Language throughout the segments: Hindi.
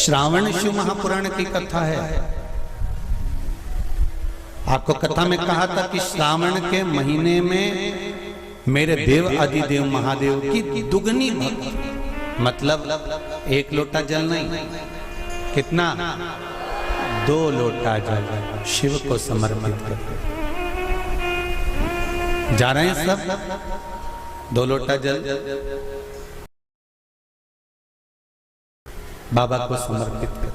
श्रावण शिव महापुराण की कथा है। आपको कथा में कहा था कि श्रावण के महीने में मेरे देव आदिदेव महादेव की दुगनी भक्ति, मतलब एक लोटा जल नहीं, कितना, 2 लोटा जल शिव को समर्पित करते। जा रहे हैं सब, 2 लोटा जल बाबा को समर्पित कर।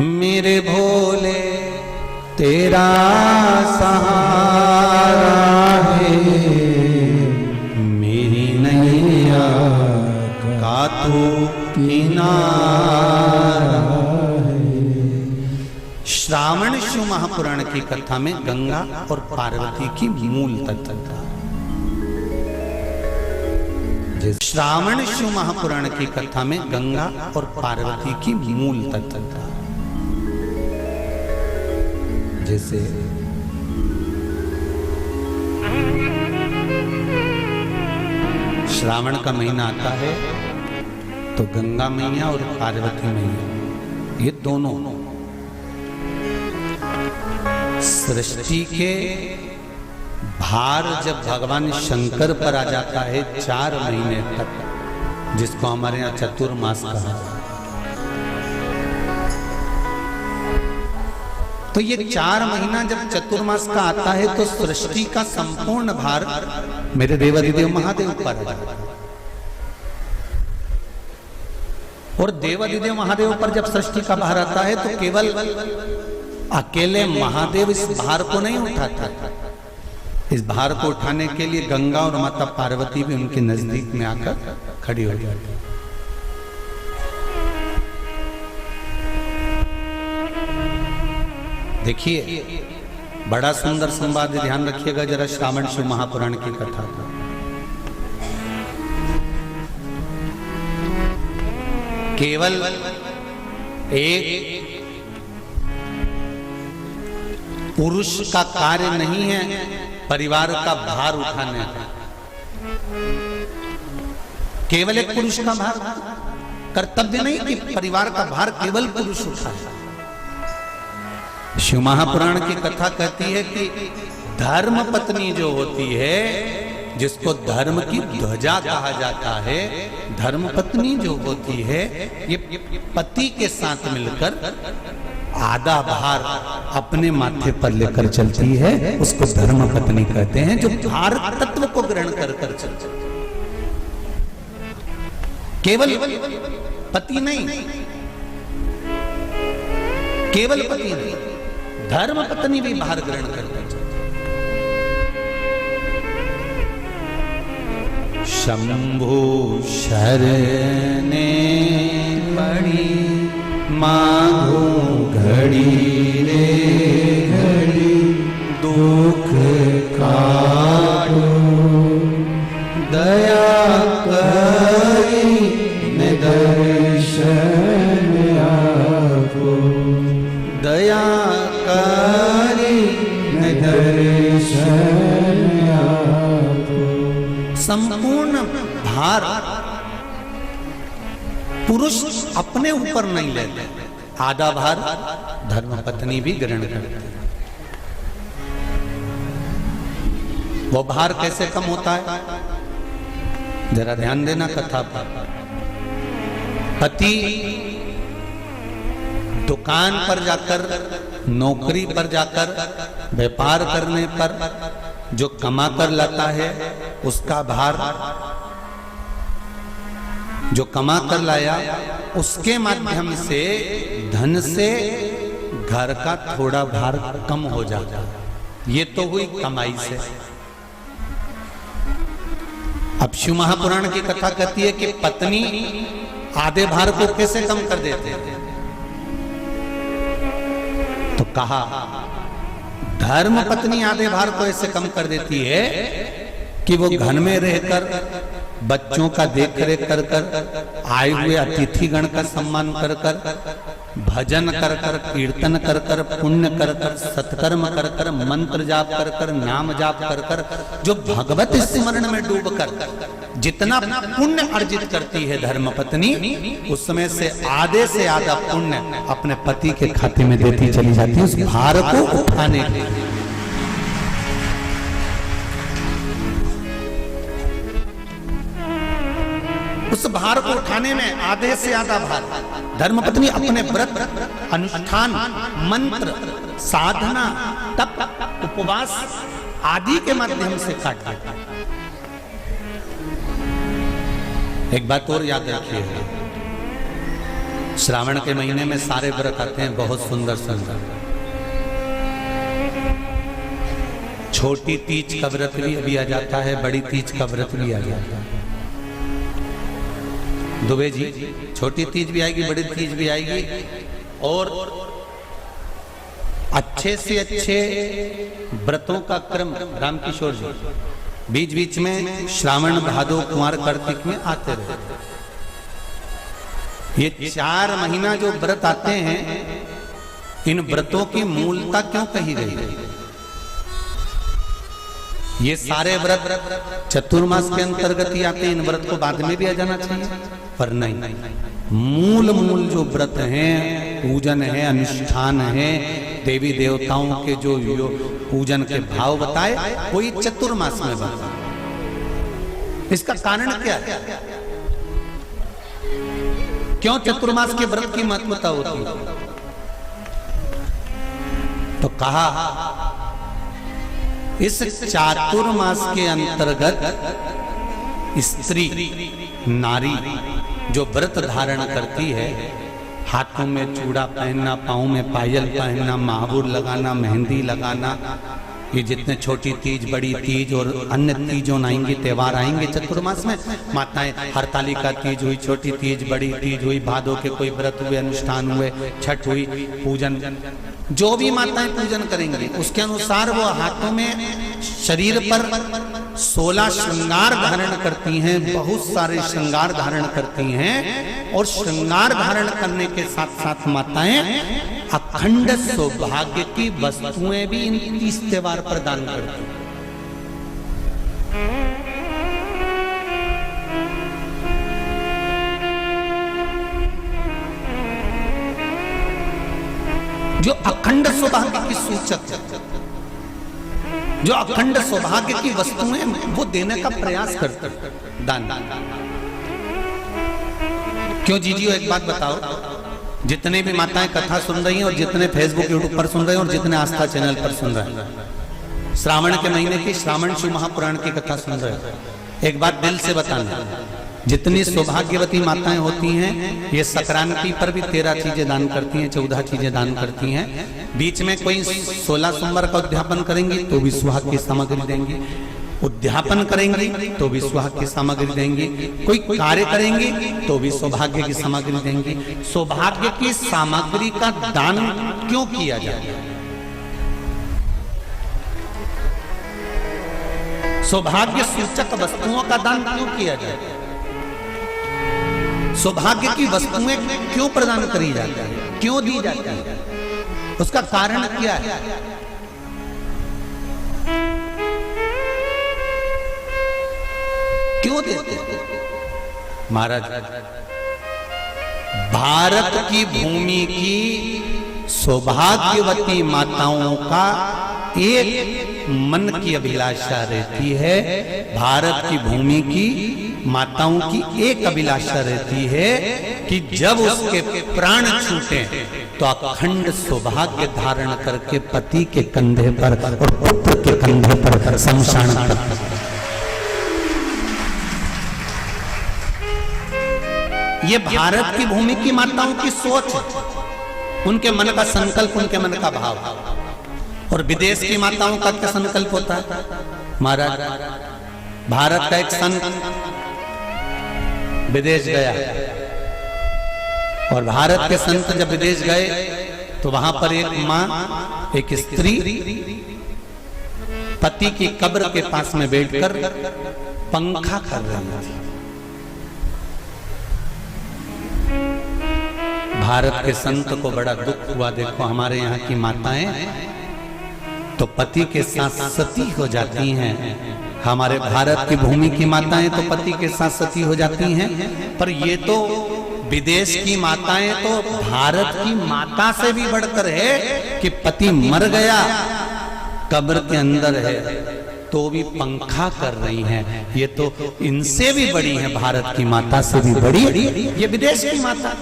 मेरे भोले तेरा सहारा है, मेरी नैया का तू किनारा है। श्रावण शिव महापुराण की कथा में गंगा और पार्वती की मूल तत्वता। श्रावण शिव महापुराण की कथा में गंगा और पार्वती की मूल तत्वता। जैसे श्रावण का महीना आता है तो गंगा मैया और पार्वती मैया, ये दोनों सृष्टि के भार जब भगवान शंकर पर आ जाता है 4 महीने तक, जिसको हमारे यहाँ चतुर्मास कहा, तो ये 4 महीना जब चतुर्मास का आता है तो सृष्टि का संपूर्ण भार मेरे देवादिदेव महादेव पर आ जाता है। और देवादिदेव महादेव पर जब सृष्टि का भार आता है तो केवल अकेले महादेव इस भार को नहीं उठाता, इस भार को उठाने के लिए गंगा और माता पार्वती भी उनके नजदीक में आकर खड़ी हो जाती। देखिए बड़ा सुंदर संवाद, ध्यान रखिएगा जरा श्रावण शिव महापुराण की कथा का। केवल एक पुरुष का कार्य नहीं है परिवार का भार उठाने का, केवल एक पुरुष का भार कर्तव्य नहीं कि परिवार का भार केवल पुरुष उठाए। शिव महापुराण की कथा कहती है कि धर्म पत्नी जो होती है, जिसको धर्म की ध्वजा कहा जाता है, धर्म पत्नी जो होती है ये पति के साथ मिलकर आधा भार अपने माथे पर लेकर चलती है, उसको धर्म पत्नी कहते हैं, जो भार तत्व को ग्रहण कर चलती है। केवल पति नहीं, केवल पति नहीं, धर्म पत्नी भी भार ग्रहण करते चलती। शंभु शरणे पड़ी मांगो घड़ी रे घड़ी, दुख काटो दया करी न दर्शन आपो, दया करी न दर्शन आपो। संपूर्ण भार पुरुष अपने ऊपर नहीं लेते, आधा भार धर्मपत्नी भी ग्रहण करती है। वो भार कैसे कम होता है, जरा ध्यान देना कथा पर। पति दुकान पर जाकर, नौकरी पर जाकर, व्यापार करने पर जो कमा कर लाता है, उसका भार जो कमा कर लाया उसके माध्यम से धन से घर का थोड़ा भार कम हो जाता है। ये तो हुई कमाई से। अब शिव महापुराण की कथा कहती है कि पत्नी आधे भार को कैसे कम कर देते हैं, तो कहा धर्म पत्नी आधे भार को ऐसे कम कर देती है कि वो घर में रहकर बच्चों का देख रेख कर कर, आए हुए अतिथि गण का सम्मान कर कर, भजन कर कर, कीर्तन कर कर, पुण्य कर कर, सत्कर्म कर कर, मंत्र जाप कर कर, नाम जाप कर कर, जो भगवत स्मरण में डूब कर जितना पुण्य अर्जित करती है धर्मपत्नी, उसमें से आधे से आधा पुण्य अपने पति के खाते में देती चली जाती है, उस भार को उठाने के लिए। उस भार को उठाने में आधे से आधा भार धर्मपत्नी अपने व्रत, अनुष्ठान, मंत्र, साधना, तप, उपवास आदि के माध्यम से काटती है। एक बात और याद रखिए, श्रावण के महीने में सारे व्रत आते हैं, बहुत सुंदर सुंदर। छोटी तीज का व्रत भी आ जाता है, बड़ी तीज का व्रत भी आ जाता है। दुबे जी, छोटी तीज भी आएगी, बड़ी तीज भी आएगी, और अच्छे से अच्छे व्रतों का क्रम रामकिशोर जी बीच बीच में श्रावण, भादो, कुंवर, कार्तिक में आते रहे। ये 4 महीना जो व्रत आते हैं, इन व्रतों की मूलता क्यों कही गई है? ये सारे व्रत चतुर्मास के अंतर्गत ही आते हैं, इन व्रत को बाद में भी आ जाना चाहिए, पर नहीं। मूल जो व्रत हैं, पूजन है, अनुष्ठान है, देवी देवताओं के जो पूजन के भाव बताए, वही चतुर्मास में बताए। इसका कारण क्या है? क्यों चतुर्मास के व्रत की महत्वता होती है? तो कहा, इस चातुर्मास के अंतर्गत स्त्री, नारी जो व्रत धारण करती है, हाथों में चूड़ा पहनना, पाँव में पायल पहनना, महावुर लगाना, मेहंदी लगाना, ये जितने छोटी तीज, बड़ी तीज और अन्य तीजों आएंगे, त्योहार आएंगे चतुर्मास में, माताएं हरतालिका तीज हुई, छोटी तीज, बड़ी तीज हुई, भादों के कोई व्रत हुए, अनुष्ठान हुए, छठ हुई, पूजन, जो भी माताएं पूजन करेंगी उसके अनुसार वो हाथों में, शरीर पर 16 श्रृंगार धारण करती हैं, बहुत सारे श्रृंगार धारण करती हैं, और श्रृंगार धारण करने के साथ साथ माताएं अखंड सौभाग्य की वस्तुएं भी इन 30 त्योहार पर दान करती हैं। जो अखंड सौभाग्य की सूचक, जो अखंड सौभाग्य की वस्तुएं वो देने का प्रयास करते, दान। क्यों जीजियो, एक बात बताओ, जितने भी माताएं कथा सुन रही हैं और जितने फेसबुक, यूट्यूब पर सुन रहे हैं और जितने आस्था चैनल पर सुन रहे हैं, श्रावण के महीने की श्रावण शिव महापुराण की कथा सुन रहे हैं, एक बात दिल से बताना, जितनी सौभाग्यवती माताएं होती हैं, ये संक्रांति पर भी 13 चीजें दान करती हैं, 14 चीजें दान करती हैं। बीच में कोई 16 सोमवार का उद्यापन करेंगी तो भी सुहाग की सामग्री देंगी, उद्यापन करेंगी तो भी सुहाग की सामग्री देंगी, कोई कार्य करेंगी तो भी सौभाग्य की सामग्री देंगी। सौभाग्य की सामग्री का दान क्यों किया जाए? सौभाग्य सूचक वस्तुओं का दान क्यों किया जाए? सौभाग्य की वस्तुएं क्यों प्रदान करी जाती है, क्यों दी जाती है? उसका कारण क्या है? क्यों देते हैं? महाराज, भारत की भूमि की सौभाग्यवती माताओं का एक मन की अभिलाषा रहती है, भारत की भूमि की माताओं की एक अभिलाषा रहती है कि जब उसके प्राण छूटे तो अखंड सौभाग्य धारण करके पति के कंधे पर और पुत्र के कंधे पर शमशान पर। ये भारत की भूमि की माताओं की सोच, उनके मन का संकल्प, उनके मन का भाव। और विदेश की माताओं का क्या संकल्प होता है? महाराज, भारत का एक संत विदेश गया और भारत के संत जब विदेश गए तो वहां पर एक मां, एक स्त्री पति की कब्र के पास में बैठकर पंखा कर रही थी। भारत के संत को बड़ा दुख हुआ। देखो हमारे यहाँ की माताएं तो पति के साथ सती हो जाती हैं, हमारे भारत की भूमि की माताएं तो पति के साथ सती हो जाती हैं, पर ये तो विदेश की माताएं तो भारत की माता से भी बढ़कर है कि पति मर गया, कब्र के अंदर है तो भी पंखा कर रही हैं। ये तो इनसे भी बड़ी है, भारत की माता से भी बड़ी ये विदेश की माता।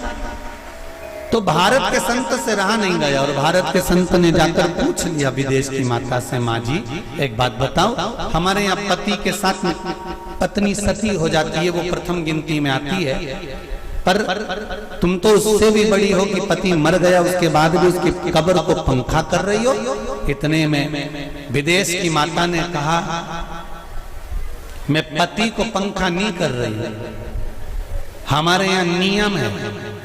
तो भारत के संत से रहा नहीं गया और भारत के संत ने जाकर पूछ लिया विदेश की माता से, माँ जी एक बात बताओ, हमारे यहाँ पति के साथ पत्नी सती हो जाती है, वो प्रथम गिनती में आती है, पर तुम तो उससे भी बड़ी हो कि पति मर गया उसके बाद भी उसकी कब्र को पंखा कर रही हो। इतने में विदेश की माता ने कहा, मैं पति को पंखा नहीं कर रही, हमारे यहाँ नियम है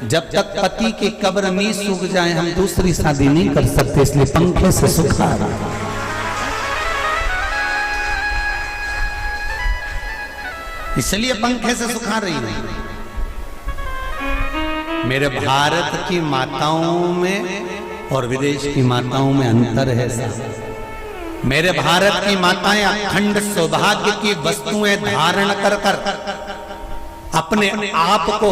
जब तक पति की कब्र नहीं सूख जाए हम दूसरी शादी नहीं कर सकते, इसलिए पंखे से सुखा रहा। इसलिए पंखे से सुखा रही है। मेरे भारत की माताओं में और विदेश की माताओं में अंतर है साहब। मेरे भारत की माताएं अखंड सौभाग्य की वस्तुएं धारण कर अपने आप को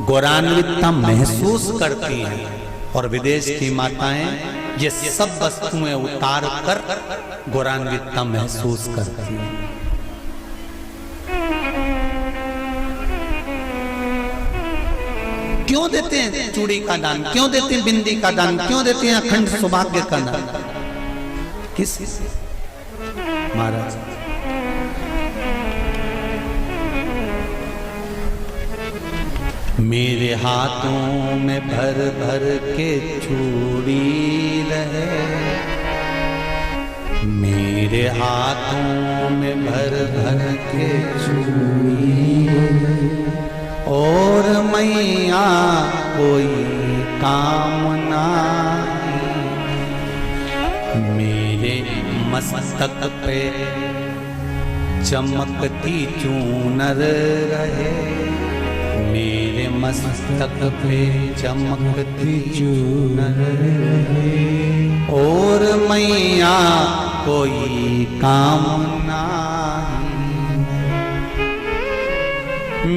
गौरवान्वितता महसूस करती हैं, और विदेश की माताएं ये सब वस्तुएं उतार कर गौरवान्वितता महसूस करती हैं। क्यों देते हैं चूड़ी का दान, क्यों देते हैं बिंदी का दान, क्यों देते हैं अखंड सौभाग्य का दान? किस महाराज मेरे हाथों में भर भर के चूड़ी रहे, मेरे हाथों में भर भर के चूड़ी, और मैया कोई काम नहीं, मेरे मस्तक पे चमकती चूनर रहे, मेरे मस्तक पे चमकती चूनर रहे, और मैया कोई काम नहीं,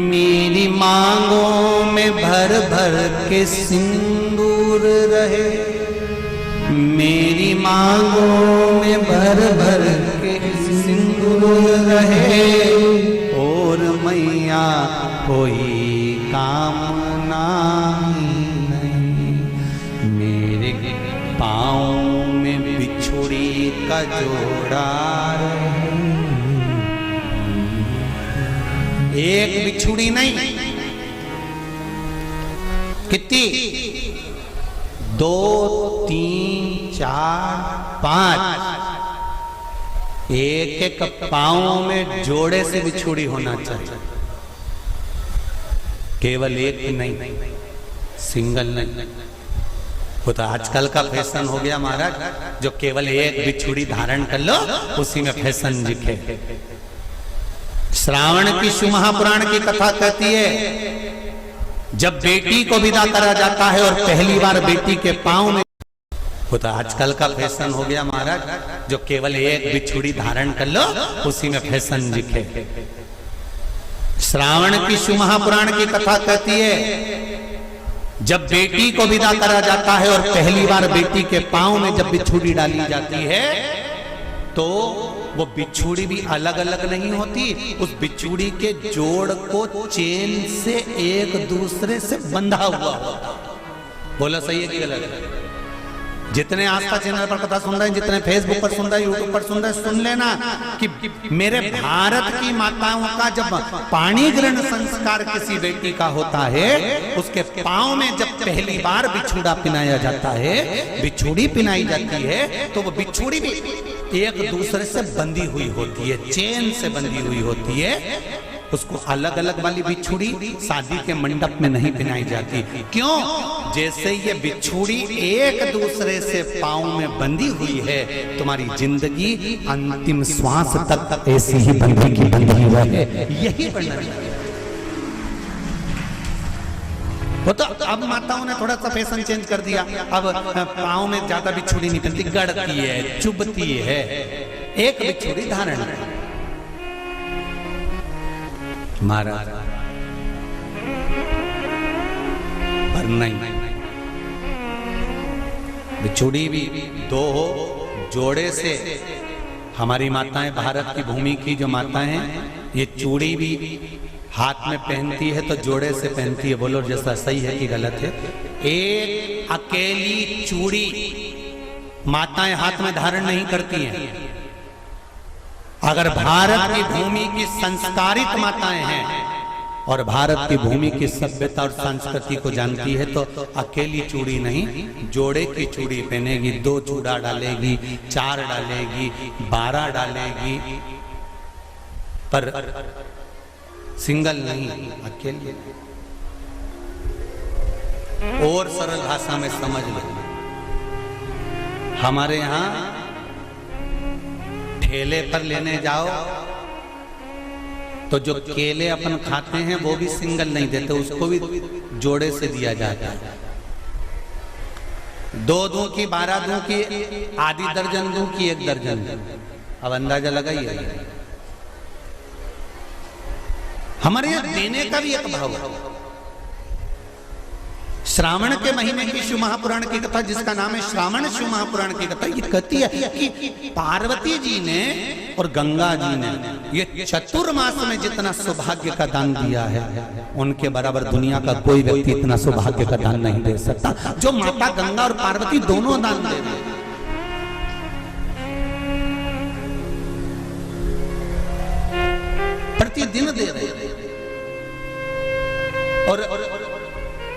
मेरी मांगों में भर भर के सिंदूर रहे, मेरी मांगों में भर भर के सिंदूर रहे, और मैया कोई कामना नहीं, मेरे पाँव में बिछुड़ी का जोड़ा रहे, एक बिछुड़ी नहीं, कितनी? 2, 3, 4, 5, एक एक पाँव में जोड़े से बिछुड़ी होना चाहिए, केवल एक नहीं, सिंगल नहीं। वो तो आजकल का फैशन हो गया महाराज, जो केवल एक बिछुड़ी धारण कर लो उसी में फैशन दिखे। श्रावण की शिव महापुराण की कथा कहती है जब बेटी को विदा करा जाता है और पहली बार बेटी के पांव में, वो तो आजकल का फैशन हो गया महाराज, जो केवल एक बिछुड़ी धारण कर लो उसी में फैशन दिखे। श्रावण की शिव महापुराण की कथा कहती है जब बेटी को विदा करा जाता है और पहली बार बेटी के पांव में जब बिछुड़ी डाली जाती है तो वो बिछुड़ी भी अलग अलग नहीं होती, उस बिछुड़ी के जोड़ को चेन से एक दूसरे से बंधा हुआ होता। बोला सही है कि गलत? जितने आस्था चैनल पर कथा सुन रहे हैं, जितने फेसबुक पर सुन रहे हैं, यूट्यूब पर सुन रहे हैं, सुन लेना कि मेरे भारत की माताओं का जब पाणी ग्रहण संस्कार किसी बेटी का होता है, उसके पांव में जब पहली बार बिछुड़ा पिनाया जाता है, बिछुड़ी पिनाई जाती है, तो वो बिछुड़ी भी एक दूसरे से बंधी हुई होती है, चेन से बंधी हुई होती है। उसको अलग अलग वाली बिछुड़ी शादी के मंडप में नहीं पिनाई जाती। क्यों? जैसे ये बिछुड़ी एक दूसरे से पांव में बंधी हुई है, तुम्हारी जिंदगी अंतिम श्वास तक ऐसी ही बंधी की बंधी रहे, यही बनना चाहिए। वो तो अब माताओं ने थोड़ा सा फैशन चेंज कर दिया, अब पाँव में ज्यादा बिछुड़ी नहीं पहनती, गड़ती है, चुभती है, एक बिछुड़ी धारण है। महाराज पर नहीं, बिछुड़ी भी दो हो, जोड़े से। हमारी माताएं, भारत की भूमि की जो माताएं हैं, ये चूड़ी भी हाथ में पहनती है तो जोड़े से पहनती है। बोलो जैसा सही है कि गलत है? एक अकेली चूड़ी माताएं हाथ में धारण नहीं करती हैं। अगर भारत की भूमि की संस्कारित माताएं हैं और भारत की भूमि की सभ्यता और संस्कृति को जानती है तो अकेली चूड़ी नहीं, जोड़े की चूड़ी पहनेगी, 2 चूड़ा डालेगी, 4 डालेगी, 12 डालेगी, पर सिंगल नहीं, अकेले। और सरल भाषा में समझ लो, हमारे यहां ठेले पर लेने जाओ तो जो केले अपन खाते हैं वो भी सिंगल नहीं देते, उसको भी जोड़े से दिया जाता है। 2 दूं की, 12 दूं की, आधी दर्जन दूं की 1 दर्जन दूं। अब अंदाजा लगाइए, हमारे यहां देने का भी एक भाव है। श्रावण के महीने की शिव महापुराण की कथा, जिसका नाम है श्रावण शिव महापुराण की कथा, ये कहती है कि पार्वती जी ने और गंगा जी ने ये चतुर्मास में जितना सौभाग्य का दान दिया है, उनके बराबर दुनिया का कोई व्यक्ति इतना सौभाग्य का दान नहीं दे सकता जो माता गंगा और पार्वती दोनों दान दे रहे हैं। प्रतिदिन दे रहे हैं। और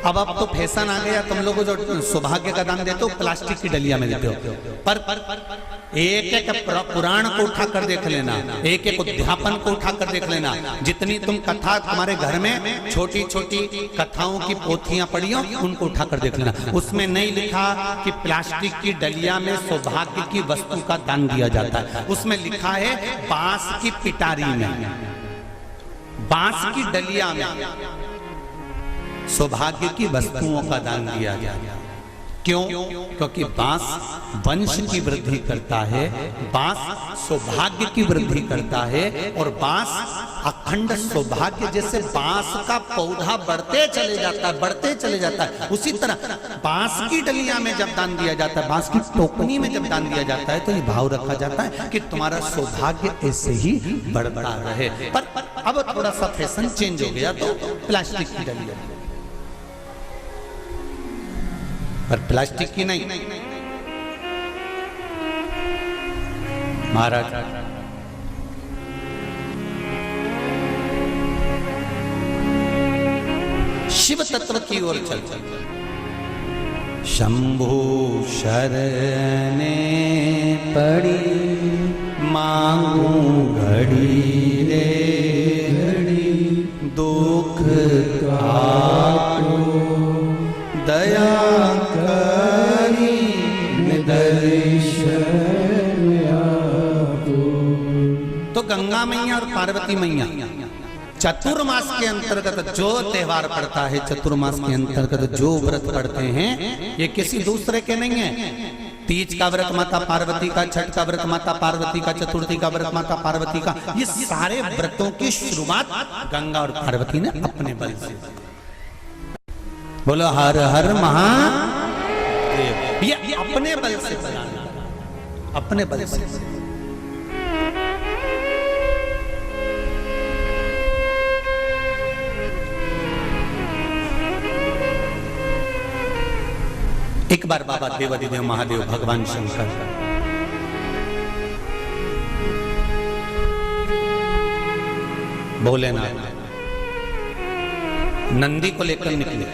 अब तो फैशन आ गया, तुम लोगों को जो सौभाग्य का दान देते हो प्लास्टिक की डलिया में देते हो। पर एक एक पुराण को उठा कर देख लेना, एक एक उद्यापन को उठा कर देख लेना, जितनी तुम कथा तुम्हारे घर में छोटी छोटी कथाओं की पोथियां पड़ी हो, उनको उठा कर देख लेना। उसमें नहीं लिखा कि प्लास्टिक की डलिया में सौभाग्य की वस्तु का दान दिया जाता है। उसमें लिखा है बांस की पिटारी में, बांस की डलिया में सौभाग्य की वस्तुओं का दान दिया गया। क्यों? क्योंकि बांस वंश की वृद्धि करता है, बांस सौभाग्य की वृद्धि करता है, और बांस अखंड सौभाग्य। जैसे बांस का पौधा बढ़ते चले जाता है, बढ़ते चले जाता है, उसी तरह बांस की डलिया में जब दान दिया जाता है, बांस की टोकनी में जब दान दिया जाता है, तो ये भाव रखा जाता है कि तुम्हारा सौभाग्य ऐसे ही बढ़ता रहे। पर अब थोड़ा सा फैशन चेंज हो गया तो प्लास्टिक की डलिया, पर प्लास्टिक की नहीं। महाराज शिव तत्व की ओर चल। शंभु शरणे पड़ी मांगू घड़ी रे घड़ी, दुख काटो दया करी तो गंगा मैया और पार्वती मैया चतुर्मास के अंतर्गत जो त्योहार पड़ता है, चतुर्मास के अंतर्गत जो व्रत पड़ते हैं, ये किसी दूसरे के नहीं है। तीज का व्रत माता पार्वती का, छठ का व्रत माता पार्वती का, चतुर्थी का व्रत माता पार्वती का, ये सारे व्रतों की शुरुआत गंगा और पार्वती ने अपने बल से। बोलो हर हर महादेव। ये अपने बल से बनाना, अपने बल से। एक बार बाबा देवाधिदेव महादेव भगवान शंकर भोलेनाथ नंदी को लेकर निकले।